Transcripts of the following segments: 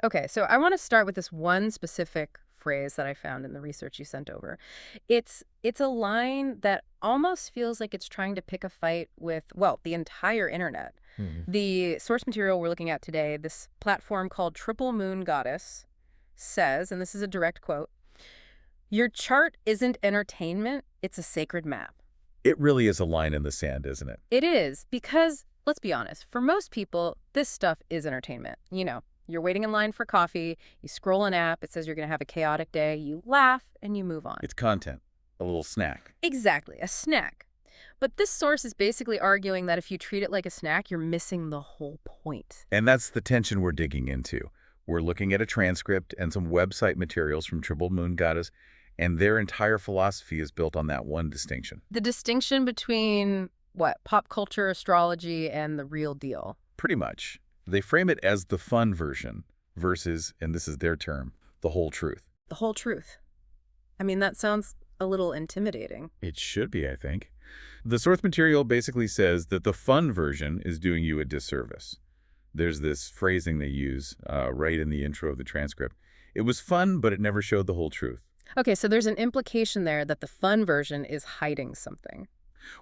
Okay, so I want to start with this one specific phrase that I found in the research you sent over. It's a line that almost feels like it's trying to pick a fight with, well, the entire internet. Hmm. The source material we're looking at today, this platform called Triple Moon Goddess, says, and this is a direct quote, "Your chart isn't entertainment, it's a sacred map." It really is a line in the sand, isn't it? It is, because, let's be honest, for most people, this stuff is entertainment. You're waiting in line for coffee, you scroll an app, it says you're going to have a chaotic day, you laugh, and you move on. It's content, a little snack. Exactly, a snack. But this source is basically arguing that if you treat it like a snack, you're missing the whole point. And that's the tension we're digging into. We're looking at a transcript and some website materials from Triple Moon Goddess, and their entire philosophy is built on that one distinction. The distinction between, what, pop culture, astrology, and the real deal. Pretty much. They frame it as the fun version versus, and this is their term, the whole truth. The whole truth. I mean, that sounds a little intimidating. It should be, I think. The source material basically says that the fun version is doing you a disservice. There's this phrasing they use right in the intro of the transcript. It was fun, but it never showed the whole truth. Okay, so there's an implication there that the fun version is hiding something.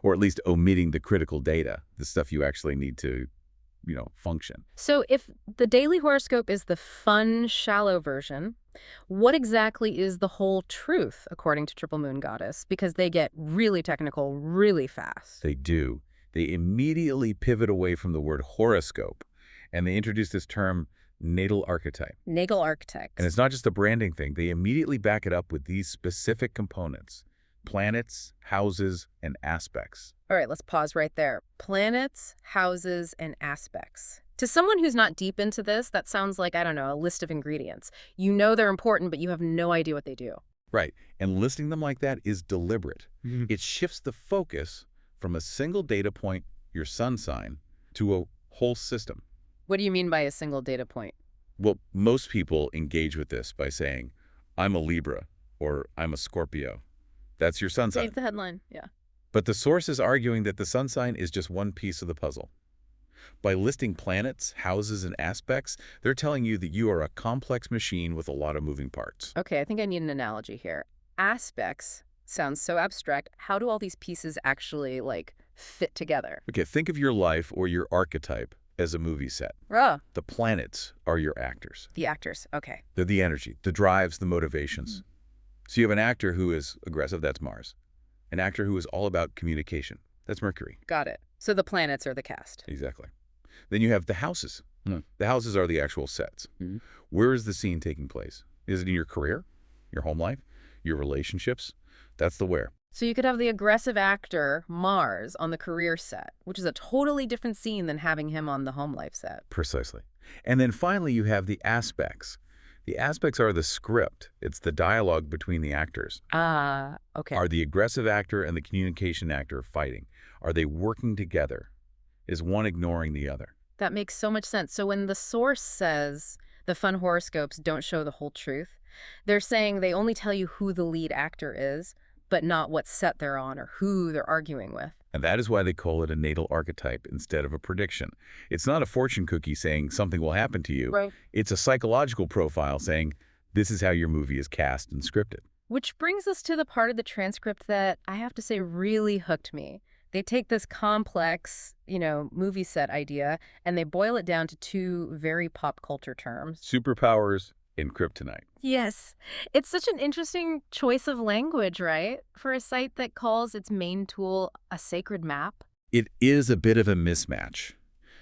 Or at least omitting the critical data, the stuff you actually need to, function. So if the daily horoscope is the fun, shallow version, what exactly is the whole truth, according to Triple Moon Goddess? Because they get really technical really fast. They do. They immediately pivot away from the word horoscope, and they introduce this term Natal Archetype. Natal Archetype. And it's not just a branding thing. They immediately back it up with these specific components: planets, houses, and aspects. All right, let's pause right there. Planets, houses, and aspects. To someone who's not deep into this, that sounds like, I don't know, a list of ingredients. You know they're important, but you have no idea what they do. Right. And listing them like that is deliberate. It shifts the focus from a single data point, your sun sign, to a whole system. What do you mean by a single data point? Well, most people engage with this by saying, I'm a Libra, or I'm a Scorpio. That's your sun sign. Save the headline, yeah. But the source is arguing that the sun sign is just one piece of the puzzle. By listing planets, houses, and aspects, they're telling you that you are a complex machine with a lot of moving parts. Okay, I think I need an analogy here. Aspects sounds so abstract. How do all these pieces actually, fit together? Okay, think of your life or your archetype as a movie set. The planets are your actors. The actors, okay. They're the energy, the drives, the motivations. So you have an actor who is aggressive, that's Mars. An actor who is all about communication, that's Mercury. Got it. So the planets are the cast. Exactly. Then you have the houses. The houses are the actual sets. Where is the scene taking place? Is it in your career, your home life, your relationships? That's the where. So you could have the aggressive actor, Mars, on the career set, which is a totally different scene than having him on the home life set. Precisely. And then finally you have the aspects. The aspects are the script. It's the dialogue between the actors. Okay. Are the aggressive actor and the communication actor fighting? Are they working together? Is one ignoring the other? That makes so much sense. So when the source says the fun horoscopes don't show the whole truth, they're saying they only tell you who the lead actor is, but not what set they're on or who they're arguing with. And that is why they call it a natal archetype instead of a prediction. It's not a fortune cookie saying something will happen to you. Right. It's a psychological profile saying this is how your movie is cast and scripted. Which brings us to the part of the transcript that I have to say really hooked me. They take this complex, movie set idea and they boil it down to two very pop culture terms. Superpowers and kryptonite. Yes. It's such an interesting choice of language, right? For a site that calls its main tool a sacred map. It is a bit of a mismatch.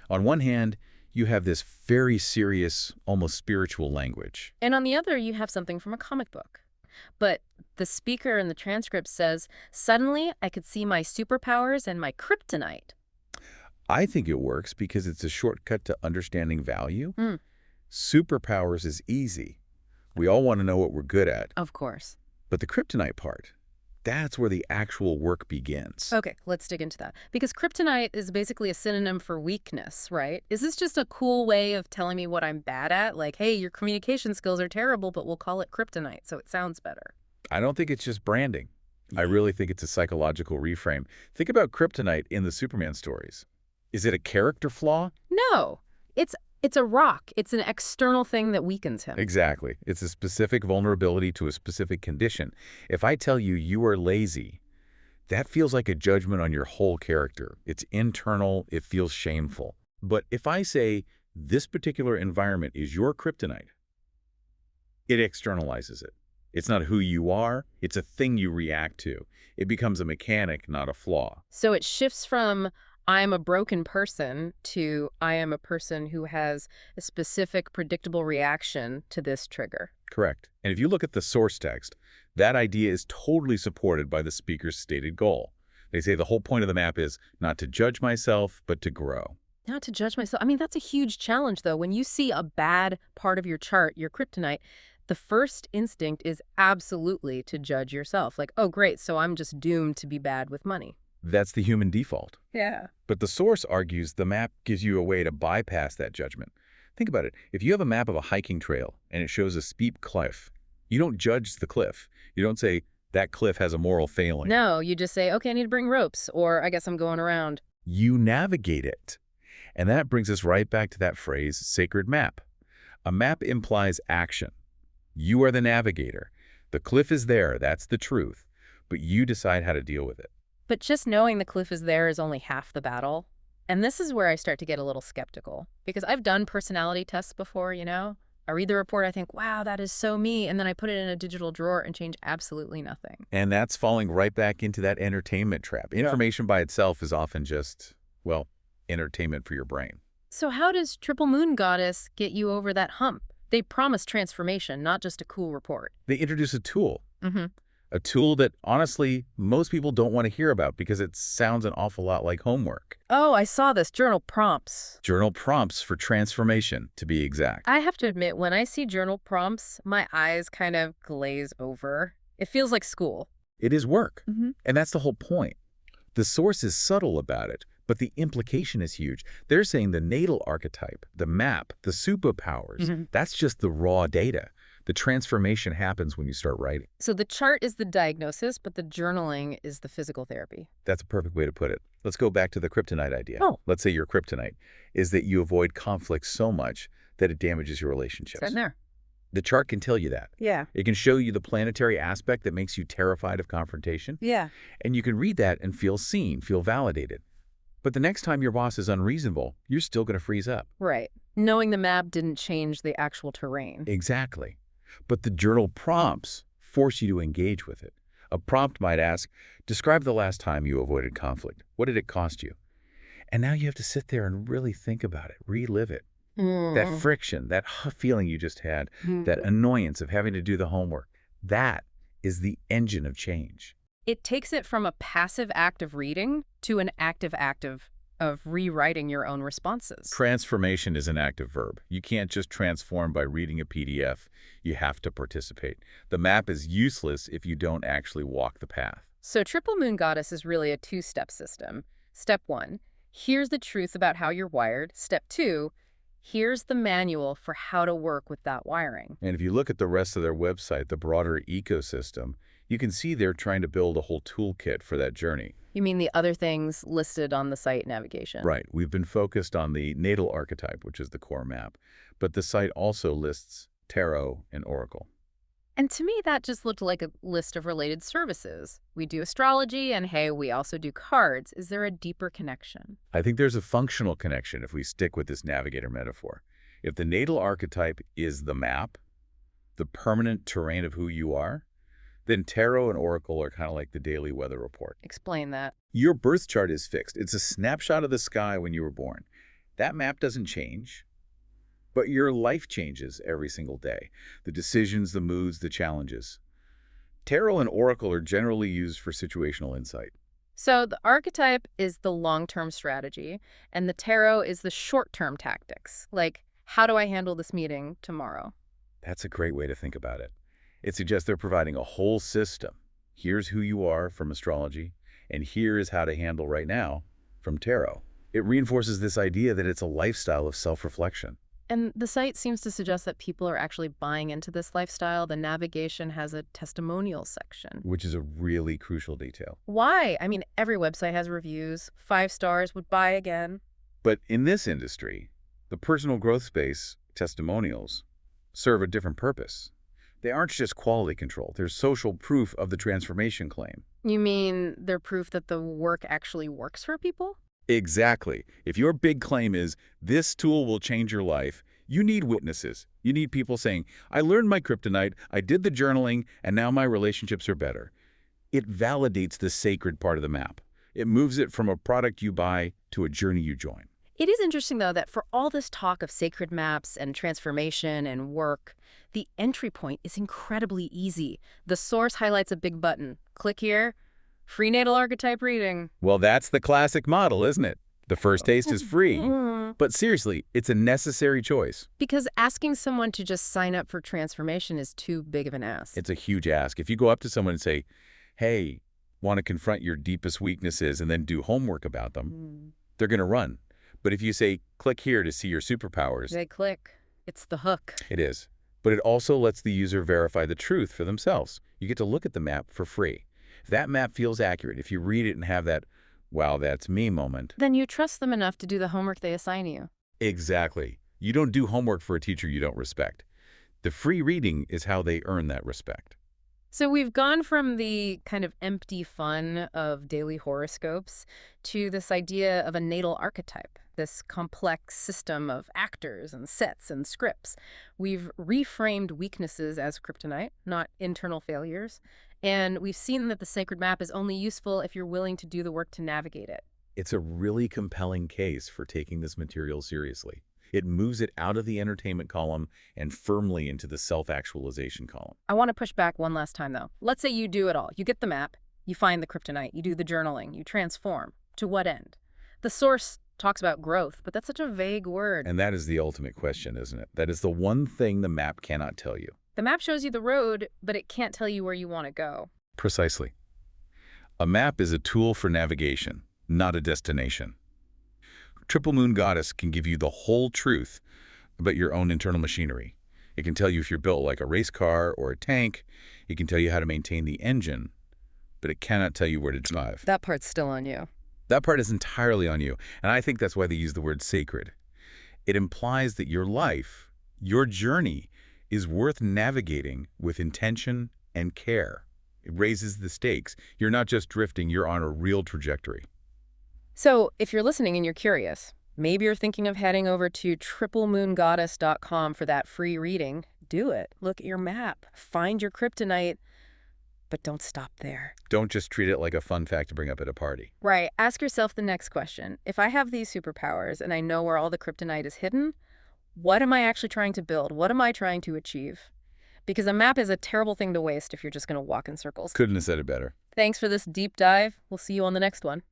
On one hand, you have this very serious, almost spiritual language. And on the other, you have something from a comic book. But the speaker in the transcript says, suddenly I could see my superpowers and my kryptonite. I think it works because it's a shortcut to understanding value. Superpowers is easy. We all want to know what we're good at. Of course. But the kryptonite part, that's where the actual work begins. Okay, let's dig into that. Because kryptonite is basically a synonym for weakness, right? Is this just a cool way of telling me what I'm bad at? Like, hey, your communication skills are terrible, but we'll call it kryptonite, so it sounds better. I don't think it's just branding. I really think it's a psychological reframe. Think about kryptonite in the Superman stories. Is it a character flaw? No, it's It's a rock. It's an external thing that weakens him. Exactly. It's a specific vulnerability to a specific condition. If I tell you you are lazy, that feels like a judgment on your whole character. It's internal. It feels shameful. But if I say this particular environment is your kryptonite, it externalizes it. It's not who you are. It's a thing you react to. It becomes a mechanic, not a flaw. So it shifts from I am a broken person to I am a person who has a specific predictable reaction to this trigger. Correct. And if you look at the source text, that idea is totally supported by the speaker's stated goal. They say the whole point of the map is not to judge myself, but to grow. Not to judge myself. I mean, that's a huge challenge, though. When you see a bad part of your chart, your kryptonite, the first instinct is absolutely to judge yourself. Like, oh, great, so I'm just doomed to be bad with money. That's the human default. Yeah. But the source argues the map gives you a way to bypass that judgment. Think about it. If you have a map of a hiking trail and it shows a steep cliff, you don't judge the cliff. You don't say, that cliff has a moral failing. No, you just say, okay, I need to bring ropes, or I guess I'm going around. You navigate it. And that brings us right back to that phrase, sacred map. A map implies action. You are the navigator. The cliff is there, that's the truth. But you decide how to deal with it. But just knowing the cliff is there is only half the battle. And this is where I start to get a little skeptical. Because I've done personality tests before, you know? I read the report, I think, wow, that is so me. And then I put it in a digital drawer and change absolutely nothing. And that's falling right back into that entertainment trap. Information by itself is often just, well, entertainment for your brain. So how does Triple Moon Goddess get you over that hump? They promise transformation, not just a cool report. They introduce a tool. Mm-hmm. A tool that, honestly, most people don't want to hear about because it sounds an awful lot like homework. Oh, I saw this. Journal prompts. Journal prompts for transformation, to be exact. I have to admit, when I see journal prompts, my eyes kind of glaze over. It feels like school. It is work. Mm-hmm. And that's the whole point. The source is subtle about it, but the implication is huge. They're saying the natal archetype, the map, the superpowers, that's just the raw data. The transformation happens when you start writing. So the chart is the diagnosis, but the journaling is the physical therapy. That's a perfect way to put it. Let's go back to the kryptonite idea. Oh. Let's say your kryptonite is that you avoid conflict so much that it damages your relationships. It's in there. The chart can tell you that. Yeah. It can show you the planetary aspect that makes you terrified of confrontation. Yeah. And you can read that and feel seen, feel validated. But the next time your boss is unreasonable, you're still going to freeze up. Right. Knowing the map didn't change the actual terrain. Exactly. But the journal prompts force you to engage with it. A prompt might ask, describe the last time you avoided conflict. What did it cost you? And now you have to sit there and really think about it, relive it. That friction, that feeling you just had, that annoyance of having to do the homework, that is the engine of change. It takes it from a passive act of reading to an active act of rewriting your own responses. Transformation is an active verb. You can't just transform by reading a PDF. You have to participate. The map is useless if you don't actually walk the path. So Triple Moon Goddess is really a two-step system. Step 1, here's the truth about how you're wired. Step 2, here's the manual for how to work with that wiring. And if you look at the rest of their website, the broader ecosystem, you can see they're trying to build a whole toolkit for that journey. You mean the other things listed on the site navigation? Right. We've been focused on the natal archetype, which is the core map. But the site also lists tarot and oracle. And to me, that just looked like a list of related services. We do astrology, and hey, we also do cards. Is there a deeper connection? I think there's a functional connection if we stick with this navigator metaphor. If the natal archetype is the map, the permanent terrain of who you are, then tarot and oracle are kind of like the daily weather report. Explain that. Your birth chart is fixed. It's a snapshot of the sky when you were born. That map doesn't change, but your life changes every single day. The decisions, the moods, the challenges. Tarot and oracle are generally used for situational insight. So the archetype is the long-term strategy, and the tarot is the short-term tactics. Like, how do I handle this meeting tomorrow? That's a great way to think about it. It suggests they're providing a whole system. Here's who you are from astrology, and here is how to handle right now from tarot. It reinforces this idea that it's a lifestyle of self-reflection. And the site seems to suggest that people are actually buying into this lifestyle. The navigation has a testimonial section. Which is a really crucial detail. Why? I mean, every website has reviews. 5 stars, would buy again. But in this industry, The personal growth space testimonials serve a different purpose. They aren't just quality control. They're social proof of the transformation claim. You mean they're proof that the work actually works for people? Exactly. If your big claim is, this tool will change your life, you need witnesses. You need people saying, I learned my kryptonite, I did the journaling, and now my relationships are better. It validates the sacred part of the map. It moves it from a product you buy to a journey you join. It is interesting, though, that for all this talk of sacred maps and transformation and work, the entry point is incredibly easy. The source highlights a big button. Click here. Free natal archetype reading. Well, that's the classic model, isn't it? The first taste is free. Mm. But seriously, it's a necessary choice. Because asking someone to just sign up for transformation is too big of an ask. It's a huge ask. If you go up to someone and say, hey, want to confront your deepest weaknesses and then do homework about them, they're going to run. But if you say, click here to see your superpowers, They click. It's the hook. it is. But it also lets the user verify the truth for themselves. You get to look at the map for free. If that map feels accurate, if you read it and have that, wow, that's me moment. Then you trust them enough to do the homework they assign you. Exactly. You don't do homework for a teacher you don't respect. The free reading is how they earn that respect. So we've gone from the kind of empty fun of daily horoscopes to this idea of a natal archetype, this complex system of actors and sets and scripts. We've reframed weaknesses as kryptonite, not internal failures. And we've seen that the sacred map is only useful if you're willing to do the work to navigate it. It's a really compelling case for taking this material seriously. It moves it out of the entertainment column and firmly into the self-actualization column. I want to push back one last time, though. Let's say you do it all. You get the map, you find the kryptonite, you do the journaling, you transform. To what end? The source talks about growth, but that's such a vague word. And that is the ultimate question, isn't it? That is the one thing the map cannot tell you. The map shows you the road, but it can't tell you where you want to go. Precisely. A map is a tool for navigation, not a destination. Triple Moon Goddess can give you the whole truth about your own internal machinery. It can tell you if you're built like a race car or a tank. It can tell you how to maintain the engine, but it cannot tell you where to drive. That part's still on you. That part is entirely on you, and I think that's why they use the word sacred. It implies that your life, your journey, is worth navigating with intention and care. It raises the stakes. You're not just drifting, you're on a real trajectory. So if you're listening and you're curious, maybe you're thinking of heading over to triplemoongoddess.com for that free reading. Do it. Look at your map. Find your kryptonite. But don't stop there. Don't just treat it like a fun fact to bring up at a party. Right. Ask yourself the next question. If I have these superpowers and I know where all the kryptonite is hidden, what am I actually trying to build? What am I trying to achieve? Because a map is a terrible thing to waste if you're just going to walk in circles. Couldn't have said it better. Thanks for this deep dive. We'll see you on the next one.